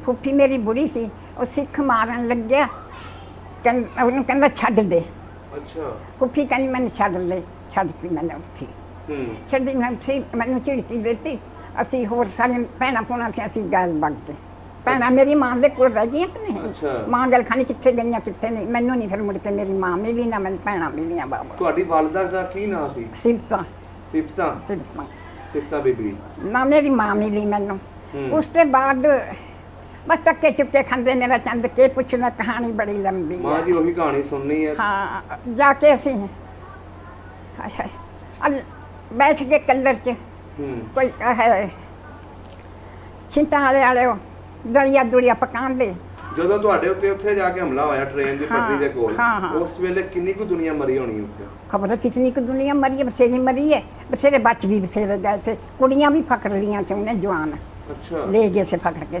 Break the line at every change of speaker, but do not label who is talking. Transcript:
ਫੁੱਫੀ ਮੇਰੀ ਬੁੜੀ ਸੀ, ਉਹ ਸਿੱਖ ਮਾਰਨ ਲੱਗਿਆ, ਉਹਨੂੰ ਕਹਿੰਦਾ ਛੱਡ ਦੇ।
ਅੱਛਾ।
ਫੁੱਫੀ ਕਹਿੰਦੀ ਮੈਨੂੰ ਛੱਡ ਲੈ, ਛੱਡ ਕੇ ਮੈਨੂੰ ਉੱਥੀ ਛੱਡੀ, ਮੈਂ ਉੱਥੇ ਮੈਨੂੰ ਝਿੜਕੀ ਦਿੱਤੀ। ਅਸੀਂ ਹੋਰ ਸਾਰੇ ਭੈਣਾਂ ਭੂਣਾਂ ਸੀ, ਅਸੀਂ ਗੈਲ ਵਗਦੇ। ਭੈਣਾਂ ਮੇਰੀ ਮਾਂ ਦੇ ਕੋਲ ਰਹਿ ਗਈਆਂ ਕਿ ਨਹੀਂ, ਮਾਂ ਗੱਲ ਖਾਣੀ ਕਿੱਥੇ ਗਈਆਂ ਕਿੱਥੇ ਨਹੀਂ, ਮੈਨੂੰ ਨਹੀਂ ਫਿਰ ਮੁੜ ਕੇ ਮੇਰੀ ਮਾਂ ਮਿਲੀ ਨਾ ਮੈਨੂੰ ਭੈਣਾਂ ਮਿਲੀਆਂ। ਬਾਬਾ
ਤੁਹਾਡੀ ਵਾਲਦਾ ਦਾ ਕੀ ਨਾਂ ਸੀ?
ਸਿਫਤਾਂ।
ਸਿਫਤਾਂ।
ਸਿਫਤਾਂ।
ਸਿਫਤਾਂ ਬੀਬੀ
ਨਾ ਮੇਰੀ ਮਾਂ ਮਿਲੀ ਮੈਨੂੰ। ਉਸ ਤੋਂ ਬਾਅਦ ਬਸ ਧੱਕੇ ਚੁੱਕੇ ਖਾਂਦੇ, ਮੇਰਾ ਚੰਦ ਕੇ ਪੁੱਛਣਾ, ਕਹਾਣੀ ਬੜੀ ਲੰਬੀ
ਮਾਂ ਜੀ ਉਹੀ ਕਹਾਣੀ ਸੁਣਨੀ ਹੈ।
ਹਾਂ, ਜਾ ਕੇ ਅਸੀਂ ਬੈਠ ਕੇ ਕਲਰ 'ਚ ਕੋਈ ਹੈ ਛਿੰਟਾਂ ਵਾਲੇ ਦਲੀਆ ਦੁਲੀਆ ਪਕਾਉਂਦੇ।
ਜਦੋਂ ਤੁਹਾਡੇ ਉੱਤੇ ਉੱਥੇ ਜਾ ਕੇ ਹਮਲਾ ਹੋਇਆ ਟ੍ਰੇਨ ਦੀ ਪਟੜੀ ਦੇ ਕੋਲ, ਉਸ ਵੇਲੇ ਕਿੰਨੀ ਕੁ ਦੁਨੀਆ ਮਰੀ ਹੋਣੀ ਉੱਥੇ?
ਖਬਰ ਕਿਤਨੀ ਕੁ ਦੁਨੀਆ ਮਰੀ ਹੈ, ਬਥੇਰੀ ਮਰੀ ਹੈ, ਬਥੇਰੇ ਬੱਚ ਵੀ ਬਥੇਰੇ ਗਏ थे, ਕੁੜੀਆਂ ਵੀ ਫਕਰ ਲੀਆਂ ਸੀ ਉਹਨੇ ਜਵਾਨ।
ਅੱਛਾ।
ਲੈ ਗਏ ਸੇ ਫਕਰ ਕੇ।